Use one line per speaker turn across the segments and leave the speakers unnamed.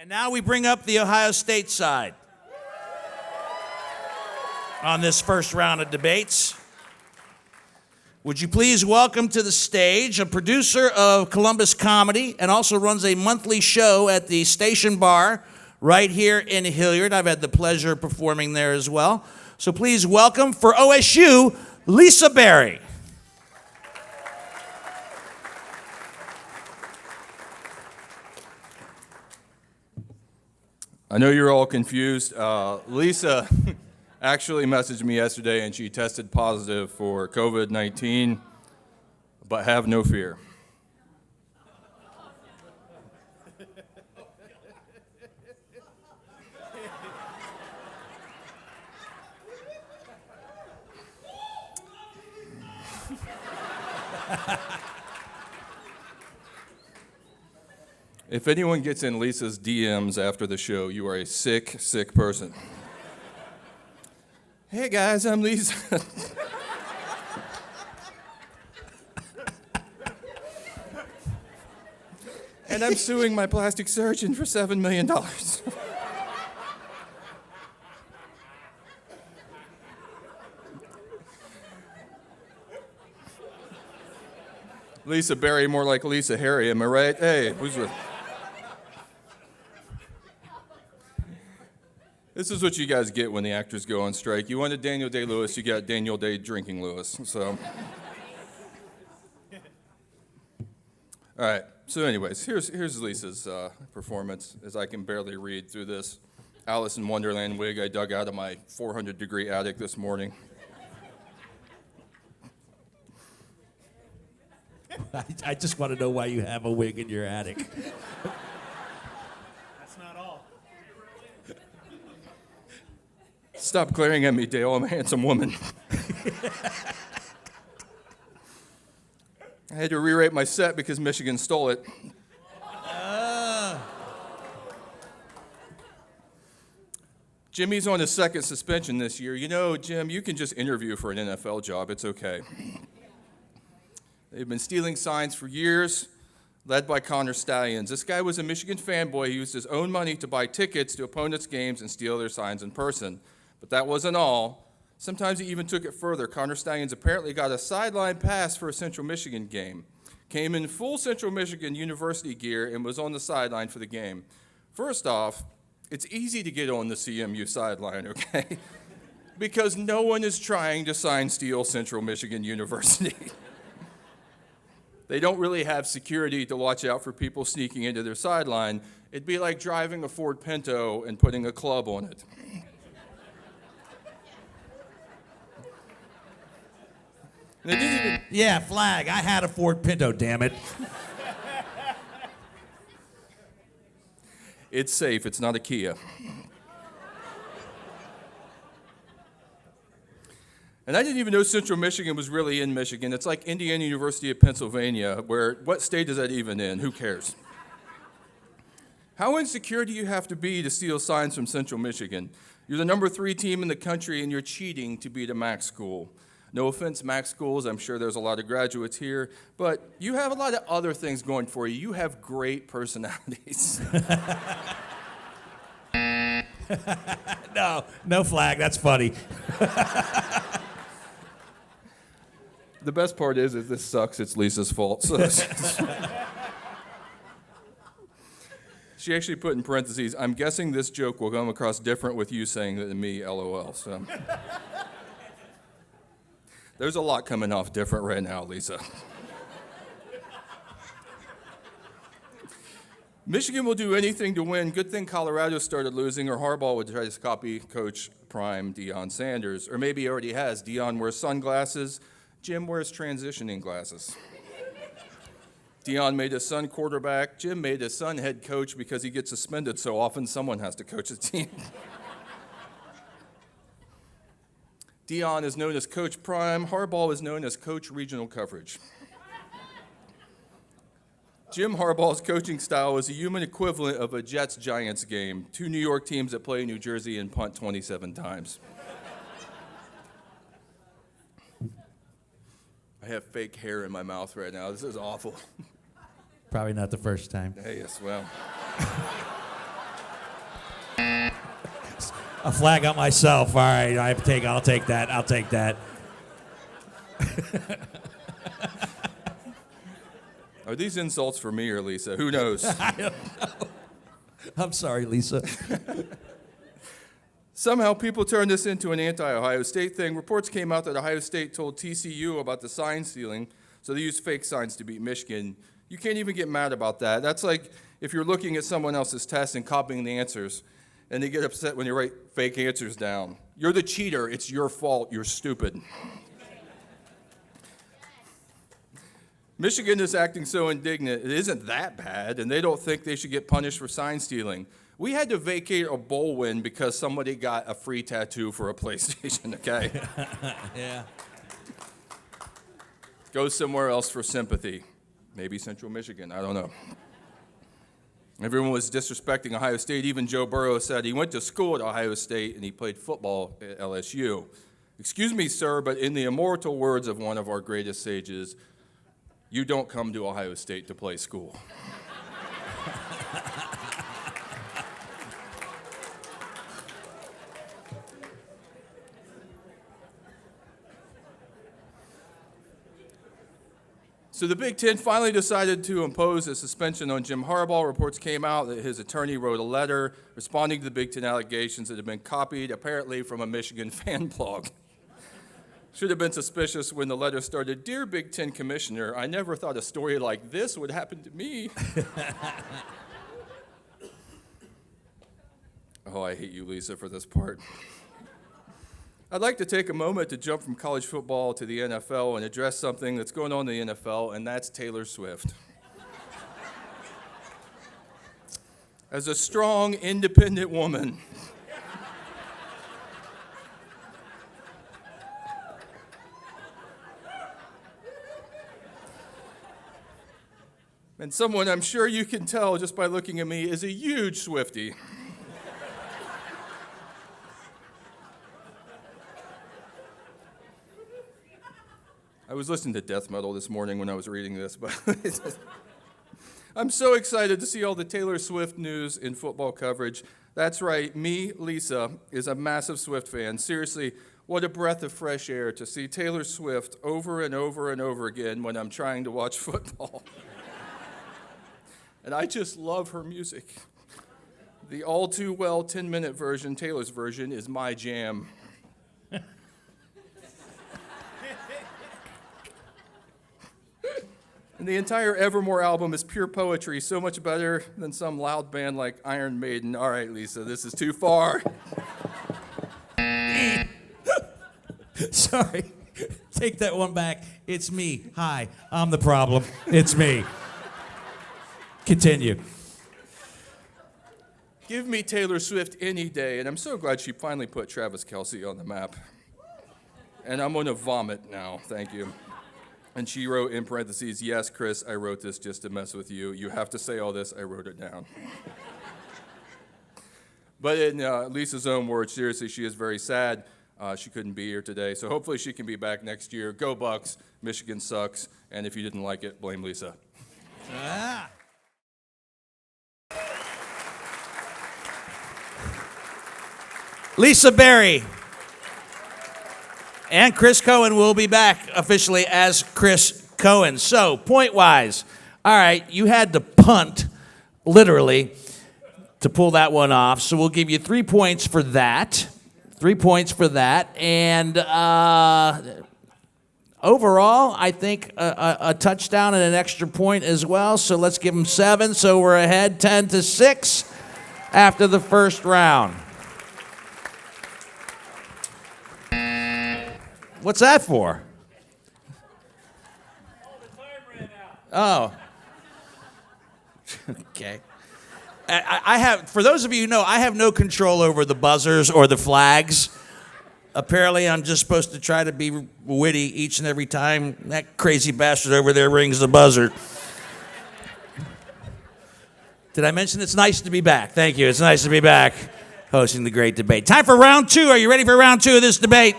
And now we bring up the Ohio State side on this first round of debates. Would you please welcome to the stage a producer of Columbus Comedy and also runs a monthly show at the Station Bar right here in Hilliard. I've had the pleasure of performing there as well. So please welcome for OSU, Lisa Berry.
I know you're all confused. Lisa actually messaged me yesterday and she tested positive for COVID-19, but have no fear. If anyone gets in Lisa's DMs after the show, you are a sick, sick person. Hey guys, I'm Lisa. And I'm suing my plastic surgeon for $7 million. Lisa Berry, more like Lisa Harry, am I right? Hey, who's with? This is what you guys get when the actors go on strike. You wanted Daniel Day-Lewis, you got Daniel Day drinking Lewis. So, all right. So, anyways, here's Lisa's performance, as I can barely read through this Alice in Wonderland wig I dug out of my 400-degree attic this morning.
I just want to know why you have a wig in your attic.
That's not all.
Stop glaring at me, Dale. I'm a handsome woman. I had to rewrite my set because Michigan stole it. Jimmy's on his second suspension this year. You know, Jim, you can just interview for an NFL job. It's okay. They've been stealing signs for years, led by Connor Stallions. This guy was a Michigan fanboy. He used his own money to buy tickets to opponents' games and steal their signs in person. But that wasn't all. Sometimes he even took it further. Connor Stallions apparently got a sideline pass for a Central Michigan game, came in full Central Michigan University gear, and was on the sideline for the game. First off, it's easy to get on the CMU sideline, okay? Because no one is trying to sign steal Central Michigan University. They don't really have security to watch out for people sneaking into their sideline. It'd be like driving a Ford Pinto and putting a club on it. And they didn't even...
Yeah, flag. I had a Ford Pinto, damn it.
It's safe. It's not a Kia. And I didn't even know Central Michigan was really in Michigan. It's like Indiana University of Pennsylvania, where, what state is that even in? Who cares? How insecure do you have to be to steal signs from Central Michigan? You're the number 3 team in the country, and you're cheating to beat a MAC school. No offense, MAC schools. I'm sure there's a lot of graduates here, but you have a lot of other things going for you. You have great personalities.
No flag. That's funny.
The best part is, if this sucks, it's Lisa's fault. So she actually put in parentheses, I'm guessing this joke will come across different with you saying it than me, LOL. So there's a lot coming off different right now, Lisa. Michigan will do anything to win. Good thing Colorado started losing, or Harbaugh would try to copy Coach Prime Deion Sanders. Or maybe he already has. Deion wears sunglasses. Jim wears transitioning glasses. Deion made his son quarterback. Jim made his son head coach because he gets suspended so often someone has to coach the team. Deion is known as Coach Prime. Harbaugh is known as Coach Regional Coverage. Jim Harbaugh's coaching style is a human equivalent of a Jets-Giants game. 2 New York teams that play New Jersey and punt 27 times. I have fake hair in my mouth right now. This is awful.
Probably not the first time.
Hey, yes, well.
A flag on myself. All right, I'll take that. I'll take that.
Are these insults for me or Lisa? Who knows?
I don't know. I'm sorry, Lisa.
Somehow people turned this into an anti-Ohio State thing. Reports came out that Ohio State told TCU about the sign stealing, so they used fake signs to beat Michigan. You can't even get mad about that. That's like if you're looking at someone else's test and copying the answers, and they get upset when you write fake answers down. You're the cheater. It's your fault. You're stupid. Michigan is acting so indignant. It isn't that bad, and they don't think they should get punished for sign stealing. We had to vacate a bowl win because somebody got a free tattoo for a PlayStation, okay?
Yeah.
Go somewhere else for sympathy. Maybe Central Michigan, I don't know. Everyone was disrespecting Ohio State. Even Joe Burrow said he went to school at Ohio State and he played football at LSU. Excuse me, sir, but in the immortal words of one of our greatest sages, you don't come to Ohio State to play school. So the Big Ten finally decided to impose a suspension on Jim Harbaugh. Reports came out that his attorney wrote a letter responding to the Big Ten allegations that had been copied, apparently from a Michigan fan blog. Should have been suspicious when the letter started, "Dear Big Ten Commissioner, I never thought a story like this would happen to me." Oh, I hate you, Lisa, for this part. I'd like to take a moment to jump from college football to the NFL and address something that's going on in the NFL, and that's Taylor Swift. As a strong, independent woman, and someone I'm sure you can tell just by looking at me is a huge Swiftie. I was listening to death metal this morning when I was reading this, but I'm so excited to see all the Taylor Swift news in football coverage. That's right, me, Lisa, is a massive Swift fan. Seriously, what a breath of fresh air to see Taylor Swift over and over and over again when I'm trying to watch football. And I just love her music. The all-too-well 10-minute version, Taylor's version, is my jam. And the entire Evermore album is pure poetry, so much better than some loud band like Iron Maiden. All right, Lisa, this is too far.
Sorry. Take that one back. It's me. Hi, I'm the problem. It's me. Continue.
Give me Taylor Swift any day, and I'm so glad she finally put Travis Kelce on the map. And I'm going to vomit now, thank you. And she wrote in parentheses, "Yes, Chris, I wrote this just to mess with you. You have to say all this, I wrote it down." But in Lisa's own words, seriously, she is very sad. She couldn't be here today, so hopefully she can be back next year. Go Bucks, Michigan sucks, and if you didn't like it, blame Lisa.
Ah. Lisa Berry and Chris Cohen will be back officially as Chris Cohen. So, point-wise, all right, you had to punt, literally, to pull that one off. So we'll give you 3 points for that. 3 points for that. And overall, I think a touchdown and an extra point as well. So let's give them 7. So we're ahead 10-6 after the first round. What's that for?
The time ran out.
Oh. Okay. I have, for those of you who know, I have no control over the buzzers or the flags. Apparently, I'm just supposed to try to be witty each and every time that crazy bastard over there rings the buzzer. Did I mention it's nice to be back? Thank you. It's nice to be back hosting the great debate. Time for round 2. Are you ready for round 2 of this debate?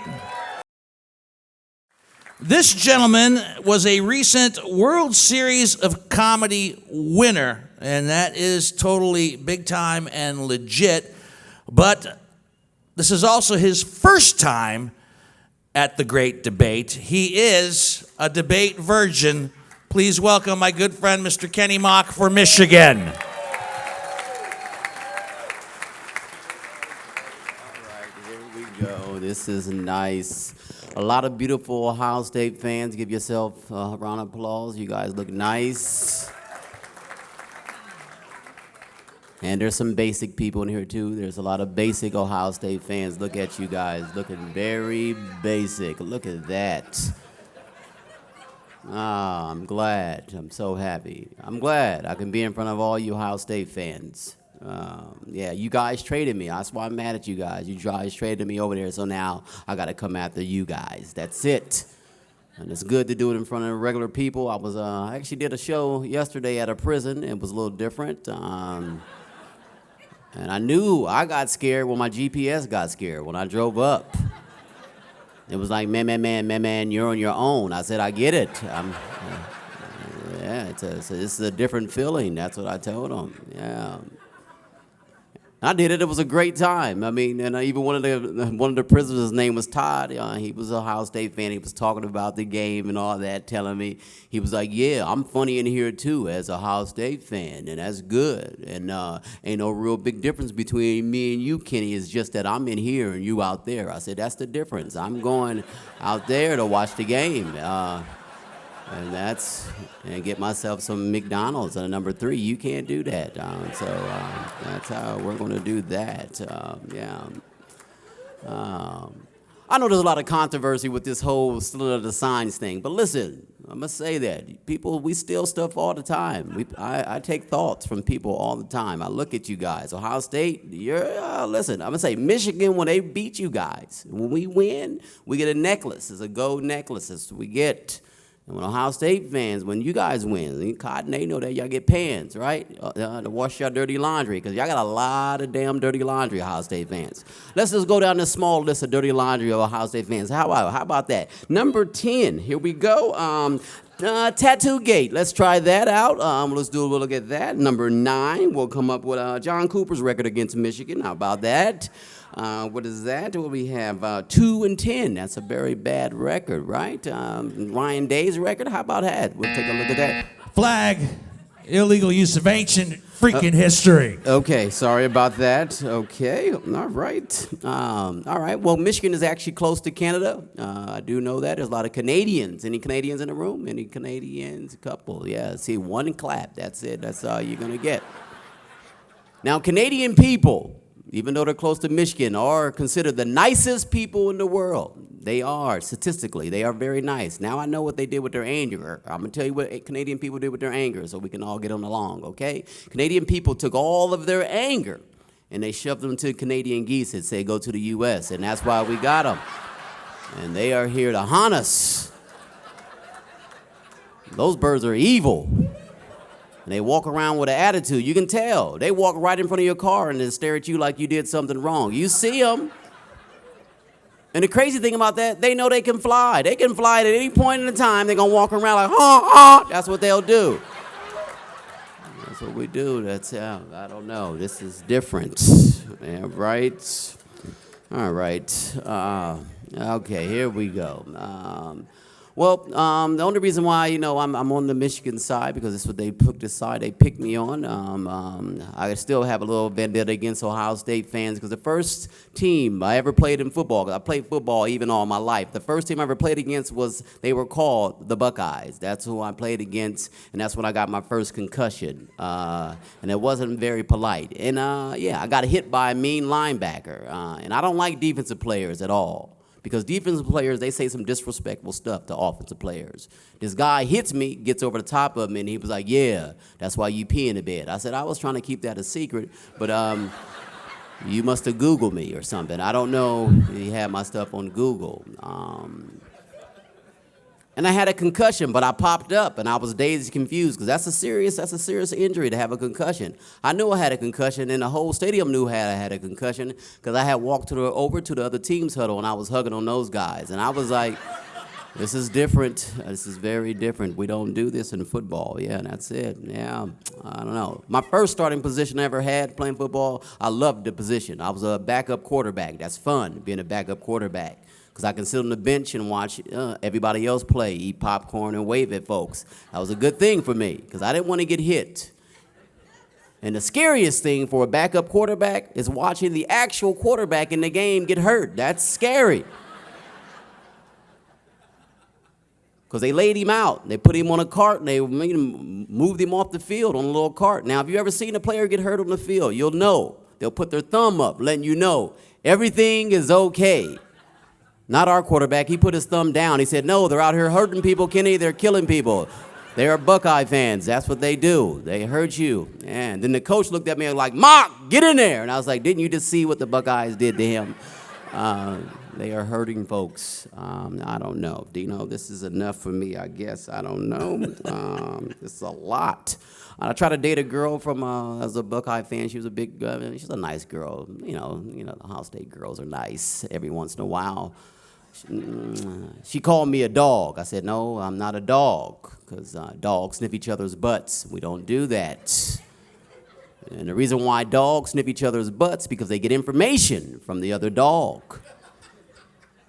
This gentleman was a recent World Series of Comedy winner, and that is totally big time and legit. But This is also his first time at the Great Debate. He is a debate virgin. Please welcome my good friend, Mr. Kenny Mock for Michigan.
All right, here we go. This is nice. A lot of beautiful Ohio State fans. Give yourself a round of applause. You guys look nice. And there's some basic people in here too. There's a lot of basic Ohio State fans. Look at you guys, looking very basic. Look at that. Ah, I'm glad. I'm so happy. I'm glad I can be in front of all you Ohio State fans. Yeah, you guys traded me. That's why I'm mad at you guys. You guys traded me over there, so now I got to come after you guys. That's it. And it's good to do it in front of regular people. I actually did a show yesterday at a prison. It was a little different. And I knew I got scared when my GPS got scared when I drove up. It was like, man, you're on your own. I said, I get it. Yeah, it's a different feeling. That's what I told them. Yeah. I did it. It was a great time. I mean, and even one of the prisoners, his name was Todd. He was a Ohio State fan. He was talking about the game and all that, telling me. He was like, yeah, I'm funny in here too as a Ohio State fan, and that's good. And ain't no real big difference between me and you, Kenny. It's just that I'm in here and you out there. I said, that's the difference. I'm going out there to watch the game. And get myself some McDonald's and a number 3. You can't do that. So that's how we're going to do that. I know there's a lot of controversy with this whole stealing of the signs thing, but listen, I must say that people, we steal stuff all the time. I take thoughts from people all the time. I look at you guys. Ohio State, listen, I'm going to say Michigan, when they beat you guys, when we win, we get a necklace. It's a gold necklace. It's we get. And when Ohio State fans, when you guys win, Cotton, they know that y'all get pants, right? To wash your dirty laundry, because y'all got a lot of damn dirty laundry, Ohio State fans. Let's just go down this small list of dirty laundry of Ohio State fans. How about that? Number 10, here we go. Tattoo Gate. Let's try that out. Let's do a look at that. Number 9, we'll come up with John Cooper's record against Michigan. How about that? What is that? What we have? 2-10. That's a very bad record, right? Ryan Day's record. How about that? We'll take a look at that.
Flag. Illegal use of ancient freaking history.
Okay, sorry about that. Okay, all right. All right, well, Michigan is actually close to Canada. I do know that. There's a lot of Canadians. Any Canadians in the room? Any Canadians? A couple, yeah. See, one clap. That's it. That's all you're going to get. Now, Canadian people, even though they're close to Michigan, are considered the nicest people in the world. They are, statistically. They are very nice. Now I know what they did with their anger. I'm going to tell you what Canadian people did with their anger so we can all get on along, okay? Canadian people took all of their anger and they shoved them to Canadian geese and said, go to the U.S., and that's why we got them. And they are here to haunt us. Those birds are evil. And they walk around with an attitude. You can tell. They walk right in front of your car and then stare at you like you did something wrong. You see them. And the crazy thing about that, they know they can fly. They can fly at any point in the time. They're going to walk around like, That's what they'll do. That's what we do. That's how, I don't know. This is different. Yeah, right? All right. Okay, here we go. The only reason why, I'm on the Michigan side, because that's what they took this side they picked me on. I still have a little vendetta against Ohio State fans, because the first team I ever played in football, because I played football even all my life, the first team I ever played against they were called the Buckeyes. That's who I played against, and that's when I got my first concussion. And it wasn't very polite. And I got hit by a mean linebacker. And I don't like defensive players at all. Because defensive players, they say some disrespectful stuff to offensive players. This guy hits me, gets over the top of me, and he was like, yeah, that's why you pee in the bed. I said, I was trying to keep that a secret, but you must have Googled me or something. I don't know. He had my stuff on Google. And I had a concussion, but I popped up, and I was dazed and confused, because that's a serious injury to have a concussion. I knew I had a concussion, and the whole stadium knew I had a concussion, because I had walked over to the other team's huddle, and I was hugging on those guys. And I was like, This is different. This is very different. We don't do this in football. Yeah, that's it. Yeah, I don't know. My first starting position I ever had playing football, I loved the position. I was a backup quarterback. That's fun, being a backup quarterback, because I can sit on the bench and watch everybody else play, eat popcorn and wave at folks. That was a good thing for me, because I didn't want to get hit. And the scariest thing for a backup quarterback is watching the actual quarterback in the game get hurt. That's scary. Because they laid him out. They put him on a cart and they moved him off the field on a little cart. Now, if you ever seen a player get hurt on the field, you'll know. They'll put their thumb up, letting you know everything is okay. Not our quarterback. He put his thumb down. He said, no, they're out here hurting people, Kenny. They're killing people. They are Buckeye fans. That's what they do. They hurt you. And then the coach looked at me like, Mock, get in there. And I was like, didn't you just see what the Buckeyes did to him? They are hurting folks. I don't know. Dino, this is enough for me, I guess. I don't know. It's a lot. I tried to date a girl from, as a Buckeye fan. She was a big, she's a nice girl. You know, the Ohio State girls are nice every once in a while. She called me a dog. I said, no, I'm not a dog, because dogs sniff each other's butts. We don't do that. And the reason why dogs sniff each other's butts because they get information from the other dog.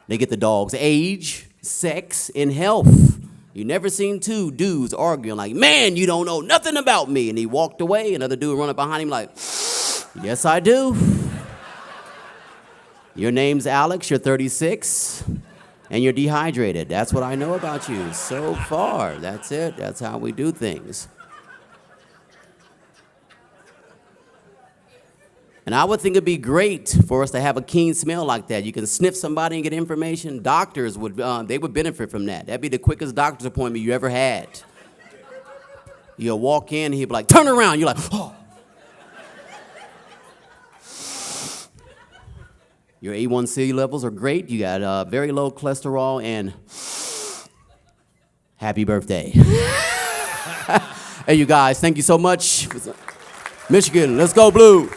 They get the dog's age, sex, and health. You never seen two dudes arguing like, man, you don't know nothing about me. And he walked away. Another dude run up behind him like, yes, I do. Your name's Alex, you're 36, and you're dehydrated. That's what I know about you so far. That's it. That's how we do things. And I would think it'd be great for us to have a keen smell like that. You can sniff somebody and get information. Doctors would, they would benefit from that. That'd be the quickest doctor's appointment you ever had. You'll walk in, he'd be like, turn around. You're like, oh. Your A1C levels are great. You got very low cholesterol, and happy birthday. Hey, you guys, thank you so much. Michigan, let's go blue.